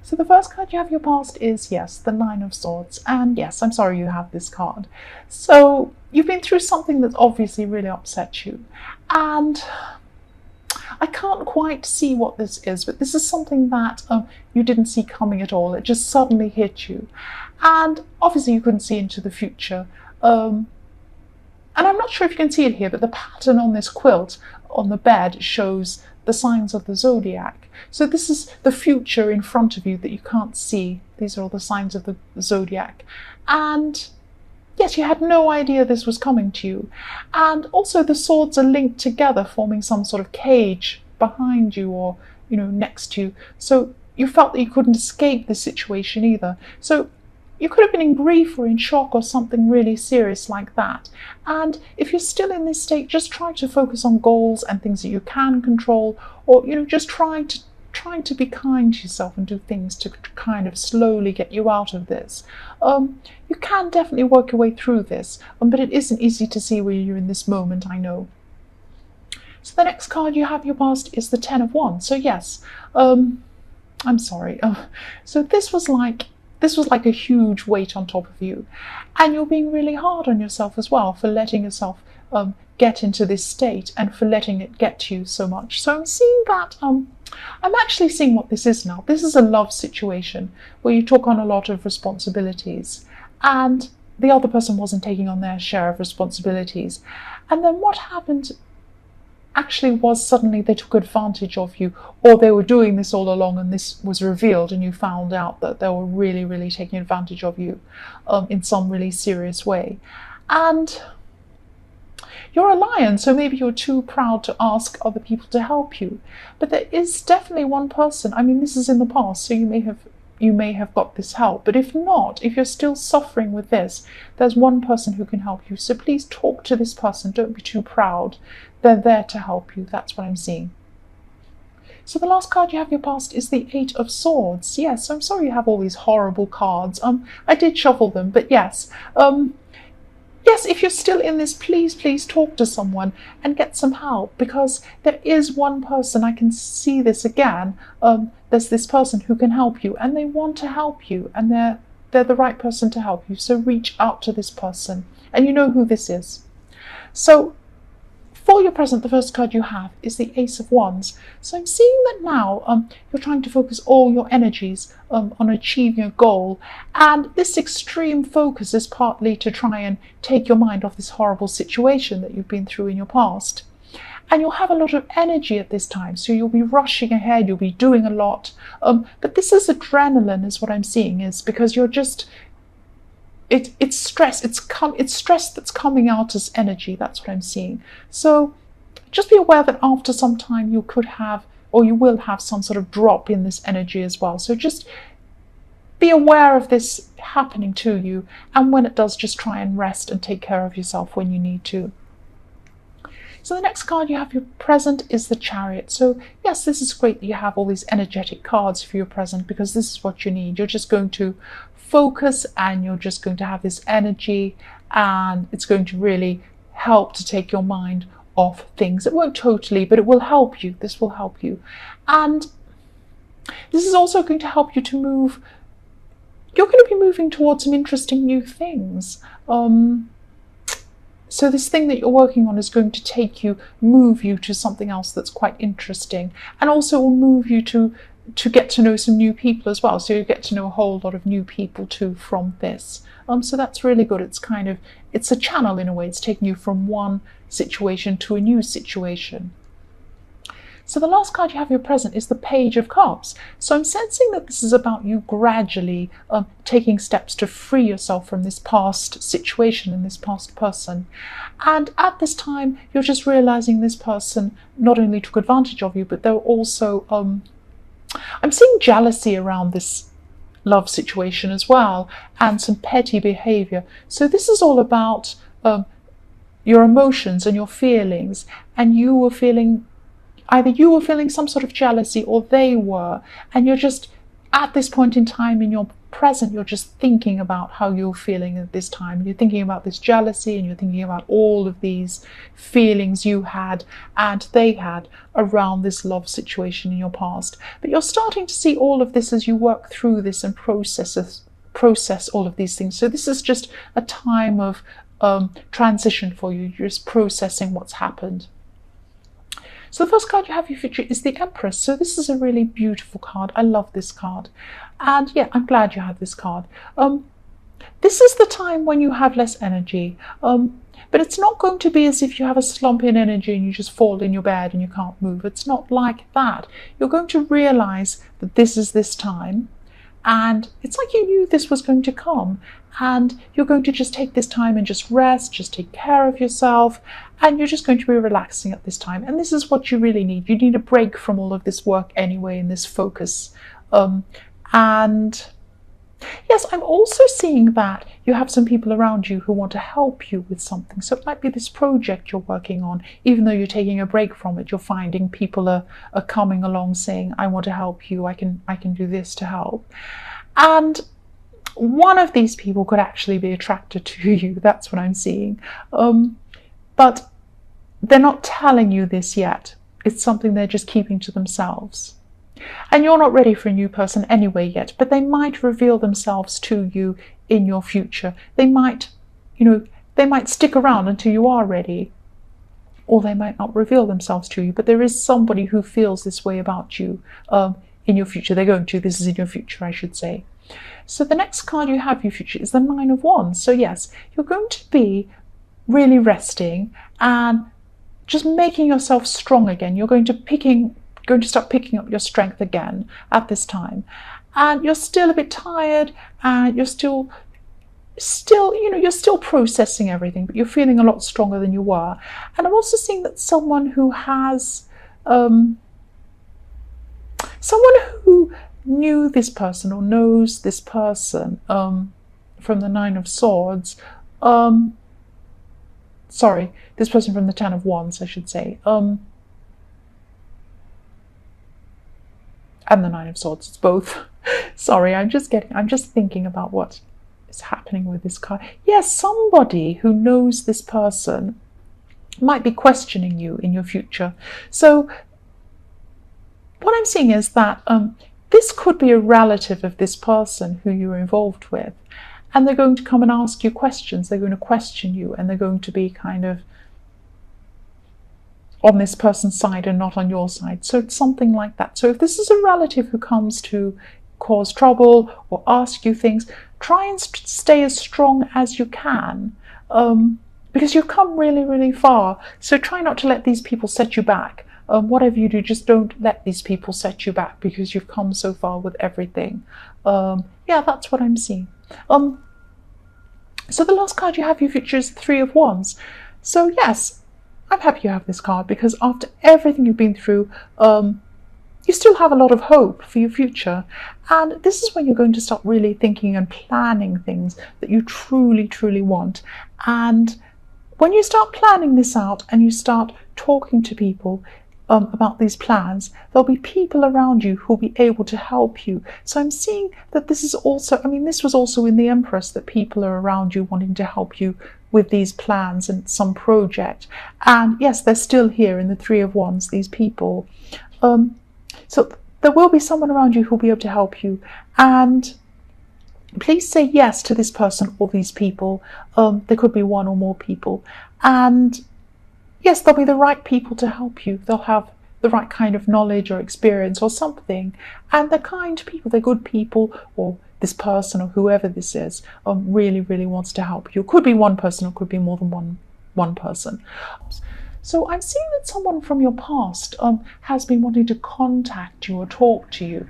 So the first card you have your past is, yes, the Nine of Swords. And yes, I'm sorry you have this card. So you've been through something that's obviously really upset you. And I can't quite see what this is, but this is something that you didn't see coming at all. It just suddenly hit you. And obviously you couldn't see into the future. And I'm not sure if you can see it here, but the pattern on this quilt on the bed shows the signs of the zodiac. So this is the future in front of you that you can't see. These are all the signs of the zodiac. And yes, you had no idea this was coming to you. And also the swords are linked together, forming some sort of cage behind you or, next to you. So you felt that you couldn't escape this situation either. So you could have been in grief or in shock or something really serious like that. And if you're still in this state, just try to focus on goals and things that you can control, or, just trying to be kind to yourself and do things to kind of slowly get you out of this. You can definitely work your way through this, but it isn't easy to see where you're in this moment, I know. So the next card you have your past is the Ten of Wands. So yes, I'm sorry. So this was like a huge weight on top of you, and you're being really hard on yourself as well for letting yourself get into this state and for letting it get to you so much. So I'm seeing that I'm actually seeing what this is now. This is a love situation where you took on a lot of responsibilities and the other person wasn't taking on their share of responsibilities. And then what happened actually was suddenly they took advantage of you, or they were doing this all along and this was revealed and you found out that they were really, really taking advantage of you in some really serious way. And you're a lion, so maybe you're too proud to ask other people to help you. But there is definitely one person, this is in the past, so you may have got this help. But if not, if you're still suffering with this, there's one person who can help you. So please talk to this person. Don't be too proud. They're there to help you. That's what I'm seeing. So the last card you have your past is the Eight of Swords. Yes, I'm sorry you have all these horrible cards. I did shuffle them, but yes. Yes, if you're still in this, please talk to someone and get some help, because there is one person, I can see this again, there's this person who can help you and they want to help you and they're the right person to help you. So reach out to this person and you know who this is. So for your present, the first card you have is the Ace of Wands. So I'm seeing that now you're trying to focus all your energies on achieving a goal. And this extreme focus is partly to try and take your mind off this horrible situation that you've been through in your past. And you'll have a lot of energy at this time. So you'll be rushing ahead, you'll be doing a lot. But this is adrenaline is what I'm seeing, is because you're just... It's stress. It's stress that's coming out as energy. That's what I'm seeing. So just be aware that after some time you could have, or you will have, some sort of drop in this energy as well. So just be aware of this happening to you, and when it does, just try and rest and take care of yourself when you need to. So the next card you have your present is the Chariot. So yes, this is great that you have all these energetic cards for your present, because this is what you need. You're just going to focus and you're just going to have this energy, and it's going to really help to take your mind off things. It won't totally, but it will help you. This will help you. And this is also going to help you to move. You're going to be moving towards some interesting new things. So this thing that you're working on is going to move you to something else that's quite interesting, and also will move you to get to know some new people as well. So you get to know a whole lot of new people too from this. So that's really good. It's a channel in a way. It's taking you from one situation to a new situation. So the last card you have your present is the Page of Cups. So I'm sensing that this is about you gradually taking steps to free yourself from this past situation and this past person. And at this time, you're just realizing this person not only took advantage of you, but they're also, I'm seeing jealousy around this love situation as well, and some petty behavior. So this is all about your emotions and your feelings, and either you were feeling some sort of jealousy or they were, and you're just at this point in time in your present, you're just thinking about how you're feeling at this time. You're thinking about this jealousy, and you're thinking about all of these feelings you had and they had around this love situation in your past. But you're starting to see all of this as you work through this and process all of these things. So this is just a time of transition for you. You're just processing what's happened. So the first card you have for your future is the Empress. So this is a really beautiful card. I love this card. And yeah, I'm glad you have this card. This is the time when you have less energy. But it's not going to be as if you have a slump in energy and you just fall in your bed and you can't move. It's not like that. You're going to realize that this is this time. And it's like you knew this was going to come, and you're going to just take this time and just rest, just take care of yourself, and you're just going to be relaxing at this time. And this is what you really need. You need a break from all of this work anyway, and this focus. And yes, I'm also seeing that you have some people around you who want to help you with something. So it might be this project you're working on. Even though you're taking a break from it, you're finding people are coming along saying, I want to help you, I can do this to help. And one of these people could actually be attracted to you. That's what I'm seeing. But they're not telling you this yet. It's something they're just keeping to themselves. And you're not ready for a new person anyway yet, but they might reveal themselves to you in your future. They might, they might stick around until you are ready, or they might not reveal themselves to you, but there is somebody who feels this way about you in your future. They're going to. This is in your future, I should say. So the next card you have for your future is the Nine of Wands. So yes, you're going to be really resting and just making yourself strong again. You're going to start picking up your strength again at this time, and you're still a bit tired, and you're still you're still processing everything, but you're feeling a lot stronger than you were. And I'm also seeing that someone who has someone who knew this person or knows this person from the Nine of Swords, sorry, this person from the Ten of Wands, I should say, and the Nine of Swords, it's both. Sorry, I'm just thinking about what is happening with this card. Yes, somebody who knows this person might be questioning you in your future. So what I'm seeing is that this could be a relative of this person who you're involved with, and they're going to come and ask you questions. They're going to question you, and they're going to be kind of on this person's side and not on your side. So it's something like that. So if this is a relative who comes to cause trouble or ask you things, try and stay as strong as you can, because you've come really, really far. So try not to let these people set you back. Whatever you do, just don't let these people set you back, because you've come so far with everything. Yeah, that's what I'm seeing. So the last card you have for your future is the Three of Wands. So yes, I'm happy you have this card, because after everything you've been through, you still have a lot of hope for your future. And this is when you're going to start really thinking and planning things that you truly, truly want. And when you start planning this out and you start talking to people about these plans, there'll be people around you who'll be able to help you. So I'm seeing that this is also, this was also in the Empress, that people are around you wanting to help you with these plans and some project. And yes, they're still here in the Three of Wands, these people. So there will be someone around you who'll be able to help you. And please say yes to this person or these people. There could be one or more people. And yes, they'll be the right people to help you. They'll have the right kind of knowledge or experience or something. And they're kind people, they're good people, or this person or whoever this is really, really wants to help you. It could be one person, or it could be more than one person. So I'm seeing that someone from your past has been wanting to contact you or talk to you.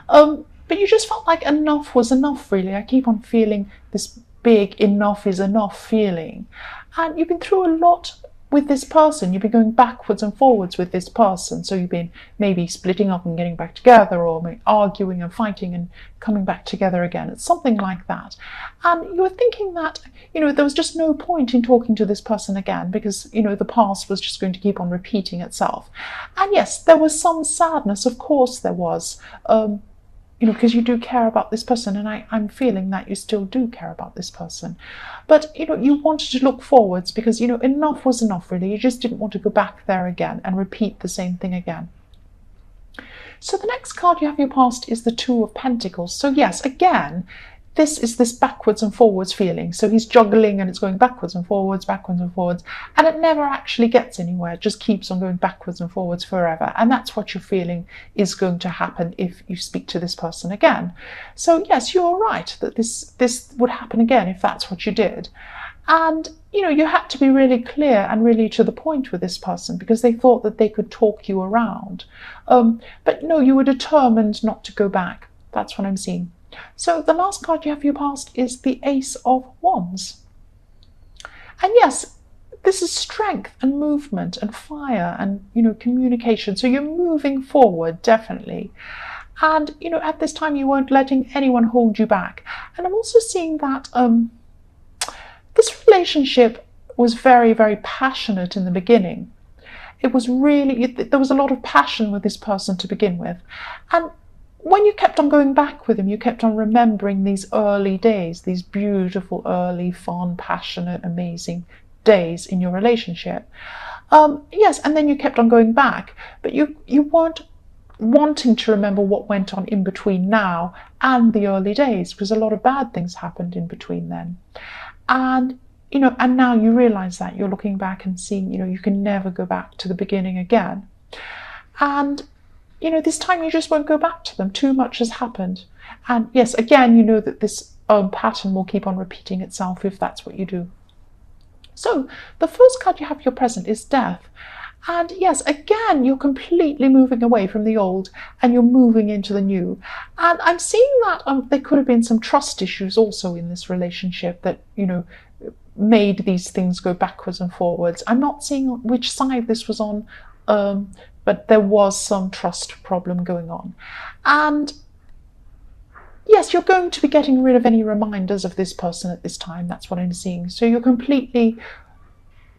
But you just felt like enough was enough, really. I keep on feeling this big enough is enough feeling. And you've been through a lot with this person. You've been going backwards and forwards with this person. So you've been maybe splitting up and getting back together, or maybe arguing and fighting and coming back together again. It's something like that. And you were thinking that, there was just no point in talking to this person again, because, the past was just going to keep on repeating itself. And yes, there was some sadness, of course there was. because you do care about this person, and I'm feeling that you still do care about this person. But, you wanted to look forwards because, enough was enough, really. You just didn't want to go back there again and repeat the same thing again. So the next card you have in your past is the Two of Pentacles. So yes, again, this is this backwards and forwards feeling. So he's juggling and it's going backwards and forwards, and it never actually gets anywhere. It just keeps on going backwards and forwards forever. And that's what you're feeling is going to happen if you speak to this person again. So yes, you're right that this would happen again if that's what you did. And, you had to be really clear and really to the point with this person because they thought that they could talk you around. But no, you were determined not to go back. That's what I'm seeing. So the last card you have for your past is the Ace of Wands. And yes, this is strength and movement and fire and, communication. So you're moving forward, definitely. And, at this time, you weren't letting anyone hold you back. And I'm also seeing that this relationship was very, very passionate in the beginning. It was really, there was a lot of passion with this person to begin with. And when you kept on going back with him, you kept on remembering these early days, these beautiful, early, fun, passionate, amazing days in your relationship. Yes, and then you kept on going back, but you weren't wanting to remember what went on in between now and the early days, because a lot of bad things happened in between then. And, and now you realize that you're looking back and seeing, you can never go back to the beginning again. And this time you just won't go back to them. Too much has happened. And yes, again, you know that this pattern will keep on repeating itself if that's what you do. So the first card you have for your present is Death. And yes, again, you're completely moving away from the old and you're moving into the new. And I'm seeing that there could have been some trust issues also in this relationship that, made these things go backwards and forwards. I'm not seeing which side this was on, but there was some trust problem going on. And yes, you're going to be getting rid of any reminders of this person at this time. That's what I'm seeing. So you're completely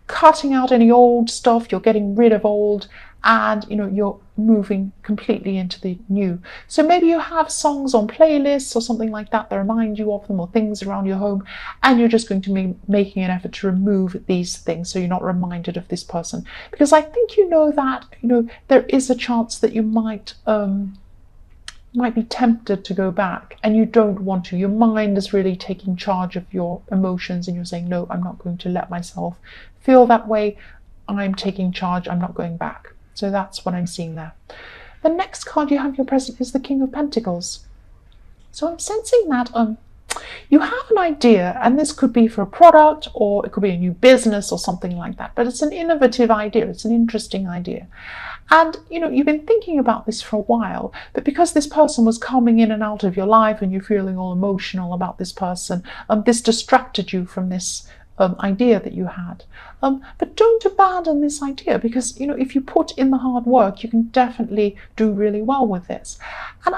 cutting out any old stuff. You're getting rid of old, and you're moving completely into the new. So maybe you have songs on playlists or something like that remind you of them, or things around your home, and you're just going to be making an effort to remove these things so you're not reminded of this person. Because I think that there is a chance that you might be tempted to go back, and you don't want to. Your mind is really taking charge of your emotions, and you're saying, no, I'm not going to let myself feel that way. I'm taking charge. I'm not going back. So that's what I'm seeing there. The next card you have in your present is the King of Pentacles. So I'm sensing that you have an idea, and this could be for a product, or it could be a new business or something like that, but it's an innovative idea. It's an interesting idea. And, you've been thinking about this for a while, but because this person was coming in and out of your life and you're feeling all emotional about this person, this distracted you from this idea that you had. But don't abandon this idea, because, if you put in the hard work, you can definitely do really well with this. And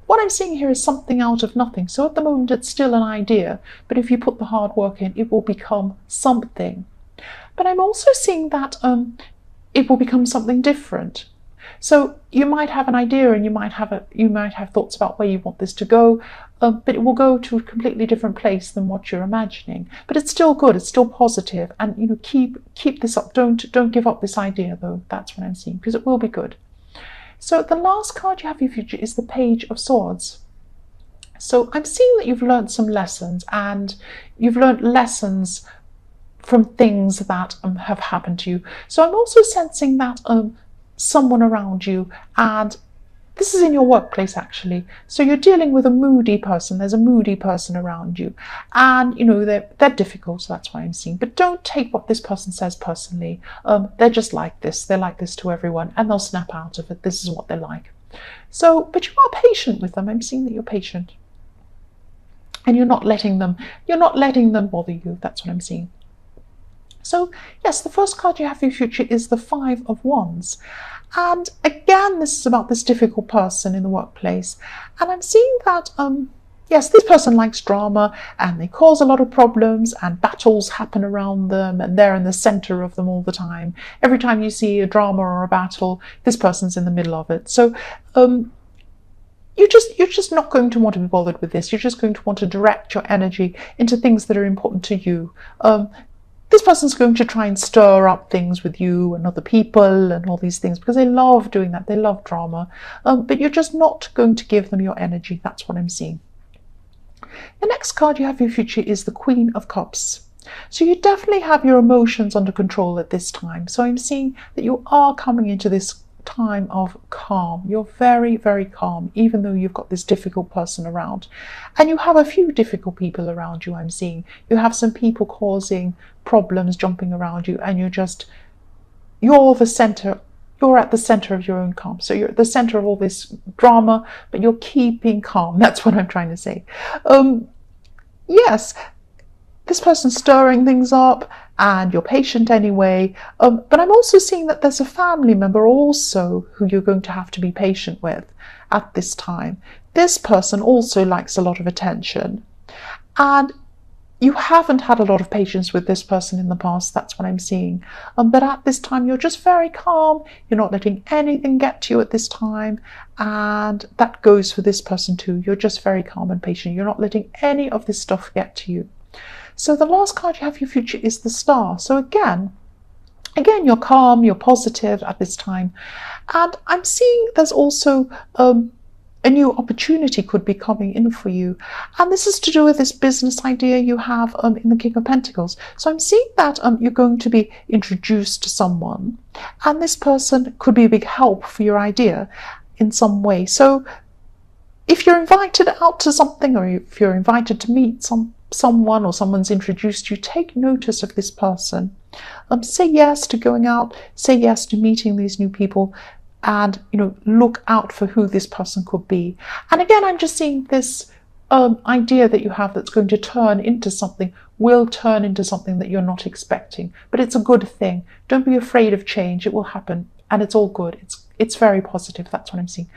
what I'm seeing here is something out of nothing. So at the moment, it's still an idea, but if you put the hard work in, it will become something. But I'm also seeing that it will become something different. So you might have an idea, and you might have thoughts about where you want this to go, but it will go to a completely different place than what you're imagining. But it's still good. It's still positive, and keep this up. Don't give up this idea, though. That's what I'm seeing, because it will be good. So the last card you have for your future is the Page of Swords. So I'm seeing that you've learned some lessons, and you've learned lessons from things that have happened to you. So I'm also sensing that someone around you, and this is in your workplace actually. So you're dealing with a moody person. There's a moody person around you, and they're difficult. So that's why I'm seeing. But don't take what this person says personally. They're just like this. They're like this to everyone, and they'll snap out of it. This is what they're like. So, but you are patient with them. I'm seeing that you're patient, and you're not letting them bother you. That's what I'm seeing. So yes, the first card you have for your future is the Five of Wands. And again, this is about this difficult person in the workplace. And I'm seeing that, yes, this person likes drama, and they cause a lot of problems, and battles happen around them, and they're in the center of them all the time. Every time you see a drama or a battle, this person's in the middle of it. So you're just not going to want to be bothered with this. You're just going to want to direct your energy into things that are important to you. This person's going to try and stir up things with you and other people and all these things because they love doing that. They love drama. But you're just not going to give them your energy. That's what I'm seeing. The next card you have for your future is the Queen of Cups. So you definitely have your emotions under control at this time. So I'm seeing that you are coming into this time of calm. You're very, very calm, even though you've got this difficult person around. And you have a few difficult people around you, I'm seeing. You have some people causing problems, jumping around you, and you're at the center of your own calm. So you're at the center of all this drama, but you're keeping calm. That's what I'm trying to say. Yes, this person's stirring things up and you're patient anyway. But I'm also seeing that there's a family member also who you're going to have to be patient with at this time. This person also likes a lot of attention. And you haven't had a lot of patience with this person in the past, that's what I'm seeing. But at this time, you're just very calm. You're not letting anything get to you at this time. And that goes for this person too. You're just very calm and patient. You're not letting any of this stuff get to you. So the last card you have for your future is the Star. So again, you're calm, you're positive at this time. And I'm seeing there's also a new opportunity could be coming in for you. And this is to do with this business idea you have in the King of Pentacles. So I'm seeing that you're going to be introduced to someone. And this person could be a big help for your idea in some way. So if you're invited out to something, or if you're invited to meet someone, or someone's introduced you, take notice of this person. Say yes to going out, say yes to meeting these new people, and look out for who this person could be. And again, I'm just seeing this idea that you have that's going to turn into something, will turn into something that you're not expecting. But it's a good thing. Don't be afraid of change. It will happen, and it's all good. It's very positive. That's what I'm seeing.